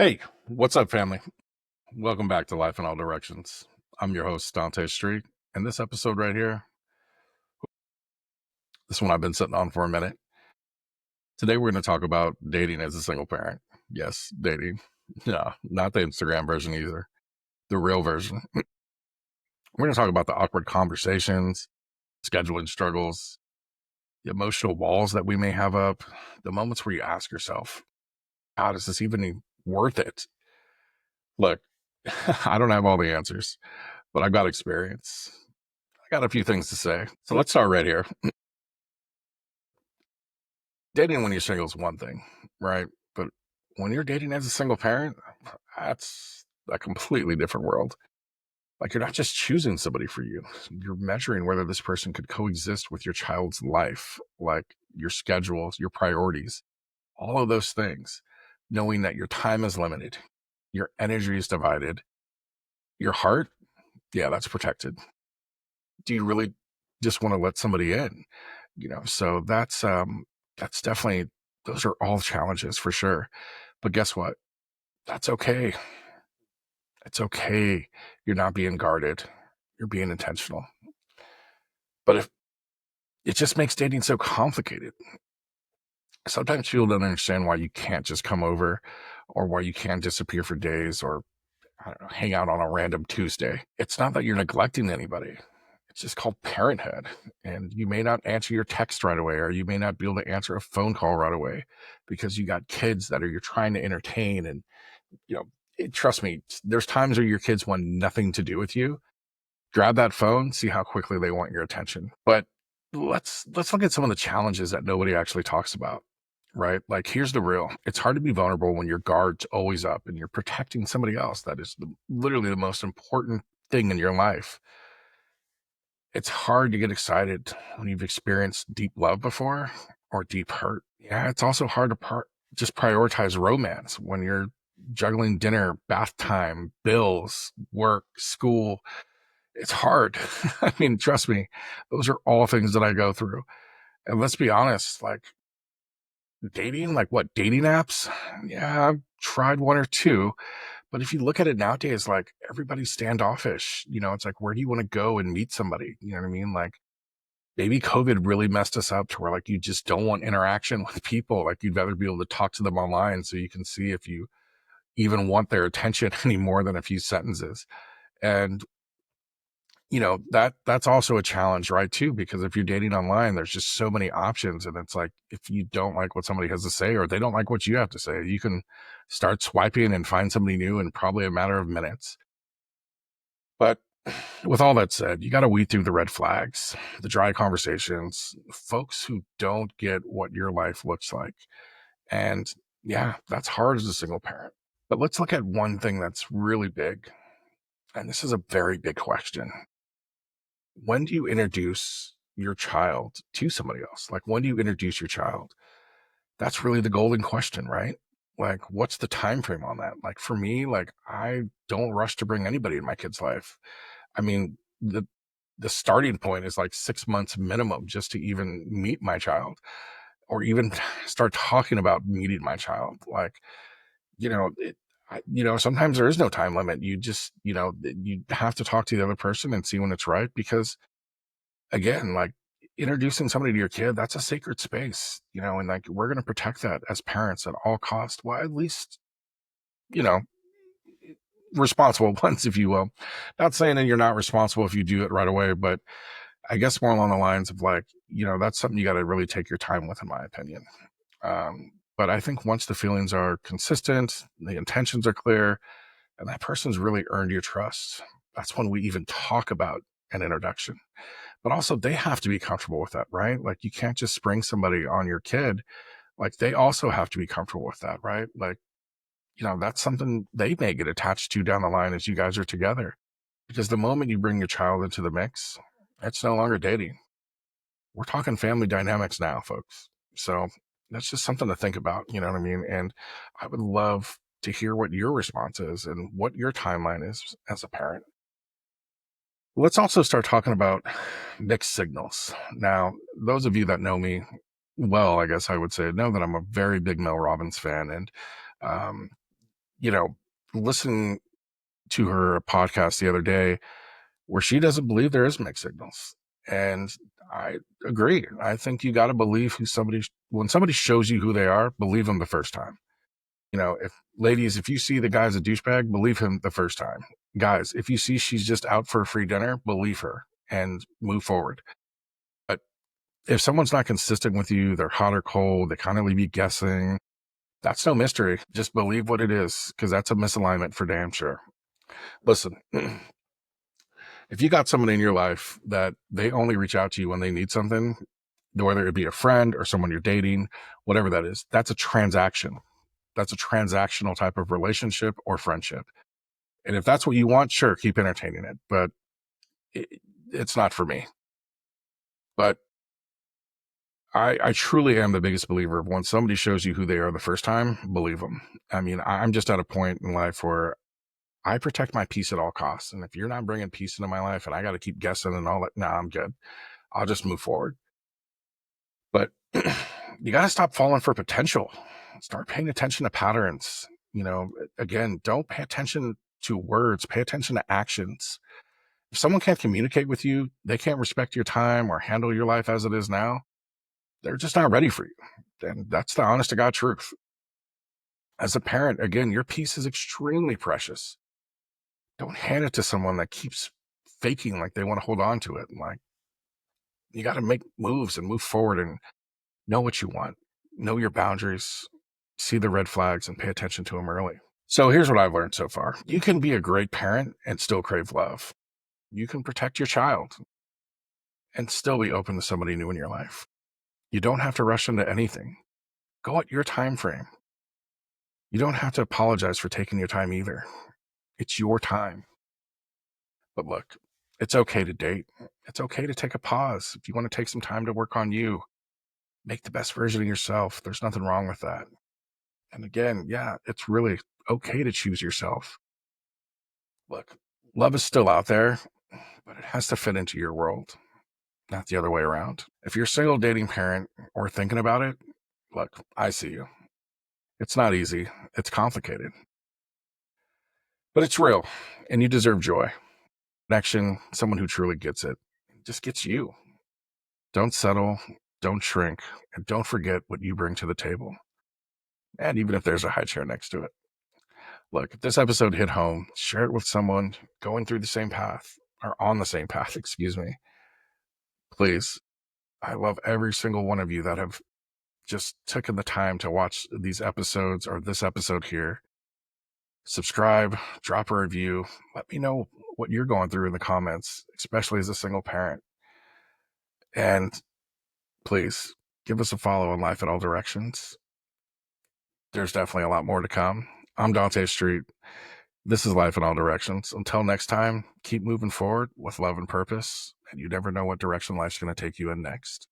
Hey, what's up, family? Welcome back to Life in All Directions. I'm your host, Dante Street, and this episode right here, this one I've been sitting on for a minute. Today, we're going to talk about dating as a single parent. Yes, dating. No, not the Instagram version either, the real version. We're going to talk about the awkward conversations, scheduling struggles, the emotional walls that we may have up, the moments where you ask yourself, God, is this even worth it? Look, I don't have all the answers, but I've got experience. I got a few things to say. So let's start right here. Dating when you're single is one thing, right? But when you're dating as a single parent, that's a completely different world. Like, you're not just choosing somebody for you, you're measuring whether this person could coexist with your child's life, like your schedules, your priorities, all of those things, knowing that your time is limited, your energy is divided, your heart, yeah, that's protected. Do you really just want to let somebody in? So that's definitely, those are all challenges for sure. But guess what? That's okay. It's okay. You're not being guarded. You're being intentional. But if it just makes dating so complicated, sometimes people don't understand why you can't just come over, or why you can't disappear for days, or I don't know, hang out on a random Tuesday. It's not that you're neglecting anybody. It's just called parenthood. And you may not answer your text right away, or you may not be able to answer a phone call right away because you got kids that you're trying to entertain. And, trust me, there's times where your kids want nothing to do with you. Grab that phone, see how quickly they want your attention. But let's look at some of the challenges that nobody actually talks about. Right? Like, here's the real. It's hard to be vulnerable when your guard's always up and you're protecting somebody else. That is literally the most important thing in your life. It's hard to get excited when you've experienced deep love before, or deep hurt. Yeah, it's also hard to just prioritize romance when you're juggling dinner, bath time, bills, work, school. It's hard. I mean, trust me, those are all things that I go through. And let's be honest, like, dating, like, what, dating apps? Yeah, I've tried one or two. But if you look at it nowadays, like, everybody's standoffish. It's like, where do you want to go and meet somebody? You know what I mean? Like, maybe COVID really messed us up to where, like, you just don't want interaction with people. Like, you'd rather be able to talk to them online so you can see if you even want their attention any more than a few sentences. And that's also a challenge, right, too, because if you're dating online, there's just so many options. And it's like, if you don't like what somebody has to say, or they don't like what you have to say, you can start swiping and find somebody new in probably a matter of minutes. But with all that said, you got to weed through the red flags, the dry conversations, folks who don't get what your life looks like. And yeah, that's hard as a single parent. But let's look at one thing that's really big. And this is a very big question. When do you introduce your child to somebody else? Like, when do you introduce your child? That's really the golden question, right? Like, what's the time frame on that? Like, for me, like, I don't rush to bring anybody in my kid's life. I mean, the starting point is like 6 months minimum just to even meet my child, or even start talking about meeting my child. Like, sometimes there is no time limit. You just, you have to talk to the other person and see when it's right. Because again, like, introducing somebody to your kid, that's a sacred space, and like, we're going to protect that as parents at all costs. Well, at least, you know, responsible ones, if you will. Not saying that you're not responsible if you do it right away, but I guess more along the lines of, like, that's something you got to really take your time with, in my opinion. But I think once the feelings are consistent, the intentions are clear, and that person's really earned your trust, that's when we even talk about an introduction. But also, they have to be comfortable with that, right? Like, you can't just spring somebody on your kid. Like, they also have to be comfortable with that, right? Like, that's something they may get attached to down the line as you guys are together. Because the moment you bring your child into the mix, it's no longer dating. We're talking family dynamics now, folks. So that's just something to think about. You know what I mean? And I would love to hear what your response is and what your timeline is as a parent. Let's also start talking about mixed signals. Now, those of you that know me well, I guess I would say, know that I'm a very big Mel Robbins fan. And, um, listening to her podcast the other day where she doesn't believe there is mixed signals. And I agree. I think you got to believe when somebody shows you who they are, believe them the first time. If you see the guy's a douchebag, believe him the first time. Guys, if you see she's just out for a free dinner, believe her and move forward. But if someone's not consistent with you, they're hot or cold, they kind of leave you guessing, that's no mystery. Just believe what it is, because that's a misalignment for damn sure. Listen, if you got someone in your life that they only reach out to you when they need something, whether it be a friend or someone you're dating, whatever that is, that's a transaction. That's a transactional type of relationship or friendship. And if that's what you want, sure, keep entertaining it. But it's not for me. But I truly am the biggest believer of when somebody shows you who they are the first time, believe them. I mean, I'm just at a point in life where I protect my peace at all costs. And if you're not bringing peace into my life and I got to keep guessing and all that, nah, I'm good. I'll just move forward. But you got to stop falling for potential. Start paying attention to patterns. Again, don't pay attention to words, pay attention to actions. If someone can't communicate with you, they can't respect your time or handle your life as it is now, they're just not ready for you. And that's the honest to God truth. As a parent, again, your peace is extremely precious. Don't hand it to someone that keeps faking like they want to hold on to it. Like, you got to make moves and move forward and know what you want, know your boundaries, see the red flags and pay attention to them early. So here's what I've learned so far. You can be a great parent and still crave love. You can protect your child and still be open to somebody new in your life. You don't have to rush into anything. Go at your time frame. You don't have to apologize for taking your time either. It's your time. But look, it's okay to date. It's okay to take a pause. If you want to take some time to work on you, make the best version of yourself. There's nothing wrong with that. And again, yeah, it's really okay to choose yourself. Look, love is still out there, but it has to fit into your world, not the other way around. If you're a single dating parent or thinking about it, look, I see you. It's not easy. It's complicated. But it's real, and you deserve joy. Connection, someone who truly gets it, just gets you. Don't settle, don't shrink, and don't forget what you bring to the table. And even if there's a high chair next to it. Look, if this episode hit home, share it with someone going through the same path, or on the same path, excuse me. Please. I love every single one of you that have just taken the time to watch these episodes or this episode here. Subscribe, drop a review. Let me know what you're going through in the comments, especially as a single parent. And please give us a follow on Life in All Directions. There's definitely a lot more to come. I'm Dante Street. This is Life in All Directions. Until next time, keep moving forward with love and purpose, and you never know what direction life's going to take you in next.